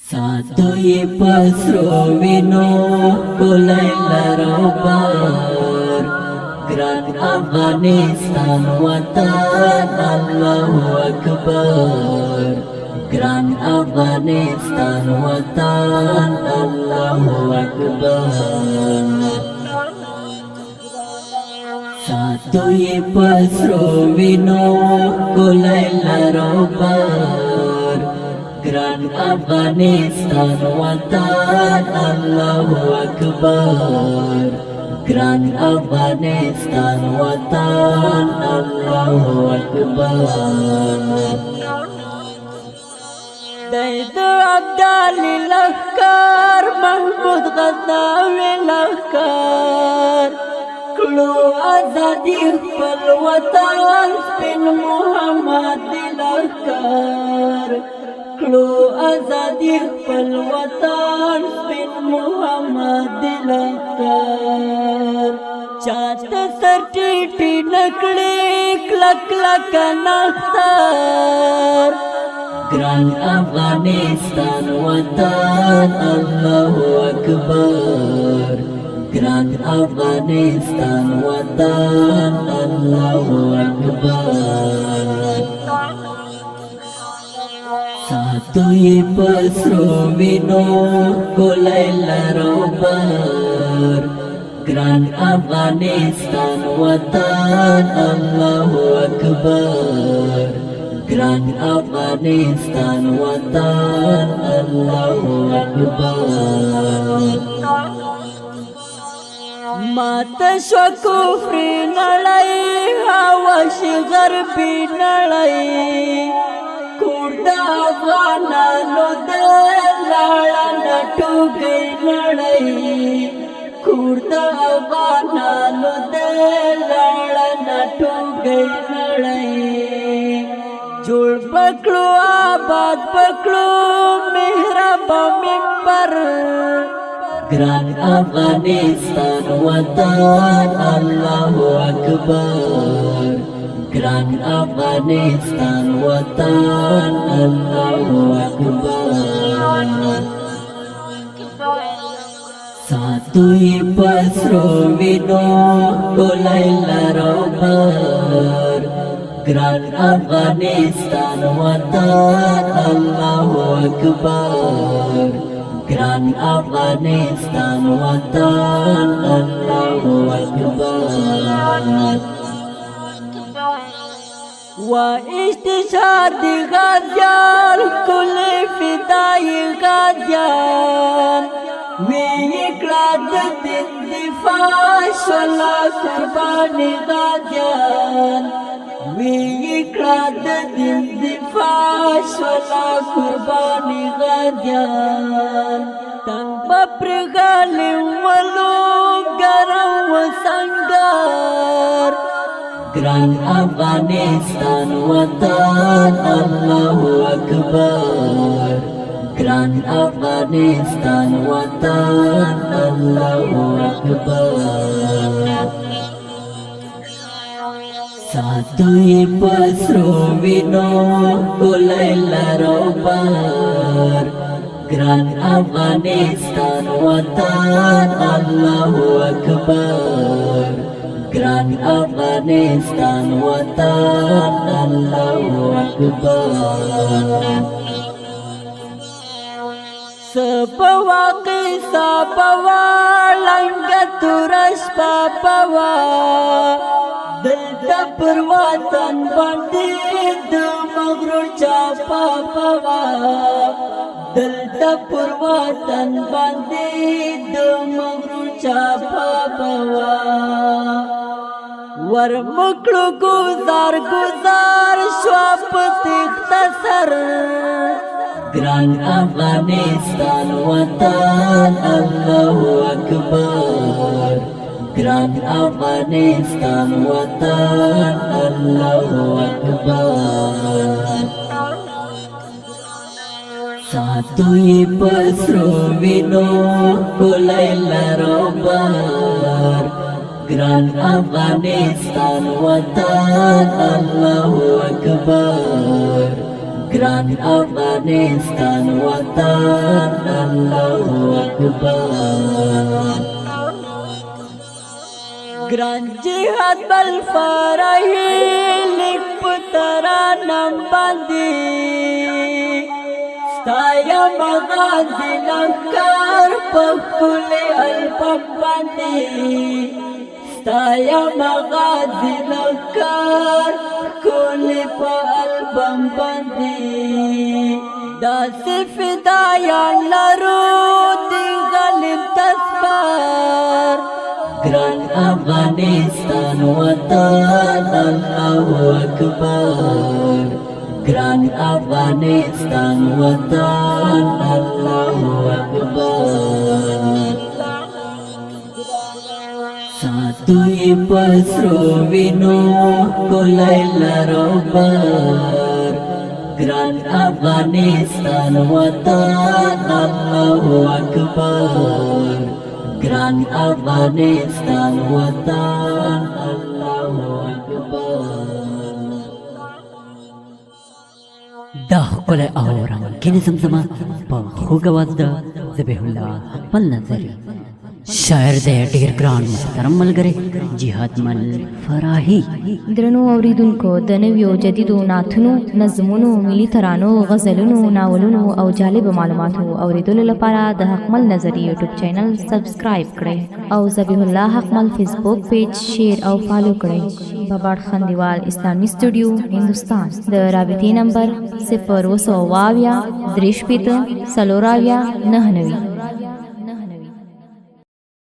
Satu'i pasro vino kulay larobar Grand Afghanistan watan Allahu Akbar Grand Afghanistan watan Allahu Akbar Satu'i pasro vino kulay larobar Grand Afghanistan watan Allahu Akbar Grand Afghanistan watan Allahu Akbar Daidu Abdali Lakhkar Mahmud Ghaznawi Lakhkar Klu azadi khpal watan Bin Muhammad Lakhkar Klu azadi khpal watan Bin Muhammad Lakhkar Chata sartiti nakli klak klak nakhtar Grand Afghanistan watan Allahu Akbar Grand Afghanistan watan Allahu Akbar Satu'i pasro vino kulay larobar Grand Afghanistan watan Allahu Akbar Grand Afghanistan watan Allahu Akbar Mata shwa kufri nalai hawa shi garbi nalai Kurda Afghanano de lada natu gai ladai Kurda Afghanano de lada natu gai ladai Jul paklu abad paklu mihraba minbar Grand Afghanistan watan Allahu Akbar Grand Afghanistan watan Allahu Akbar Satu'i pasro vino kulay larobar Grand Afghanistan watan Allahu Akbar Grand Afghanistan watan Allahu Akbar Wa istishhadi ghaziyan kulli fidai ghaziyan Wi iqlad din difa shala qurbani ghaziyan Wi iqlad din difa shala qurbani ghaziyan Tanpa pergalim walu garam sanggar Grand Afghanistan watan Allahu Akbar Grand Afghanistan watan Allahu Akbar Satu'i pasro vino kulay larobar Grand Afghanistan watan Allahu Akbar Grand Afghanistan watan Allahu Akbar Sebawa kisah bawa langgat turas bawa Delta perwatan bandit magrur capa bawa Delta perwatan bandit magrur capa bawa War muklu guzar guzar swapet ikhtasar Grand Afghanistan watan Allahu Akbar Grand Afghanistan watan Allahu Akbar Satu'i pasro vino kulay larobar Grand Afghanistan watan Allahu Akbar ګران افغانستان وطن الله اکبر ګران جهاد بل فرحي لیک پترانم باندې ستایا مغازی لکار پکل البم باندې ستایا مغازی لکار کل پا البم باندې داسې فدایان لرو دی غالب تسبار ګران افغانستان وطن الله اکبر ګران افغانستان وطن الله اکبر ساتو یې پسرو وینو ښکلی لرو بر ګران افغانستان وطن الله اکبر ګران افغانستان وطن الله اکبر دا ښکلی او رنګین زمزمه په خوږ اواز د ذبیح الله خپل نظري شاعر دی ډېر ګران محترم ملګری جهاد مل فراهي درنو اوریدونکو د نویو جدیدو نعتونو نظمونو ملي ترانو غزلونو ناولونو او جالب معلوماتو اوریدلو لپاره د حقمل نظري یوټیوب چینل سبسکرایب کړئ او ذبیح الله حقمل فیسبوک پیج شیر او فالو کړئ باباړ خندیوال اسلامي سټوډیو هندوستان د رابطې نمبر 0 2 3 4 4 9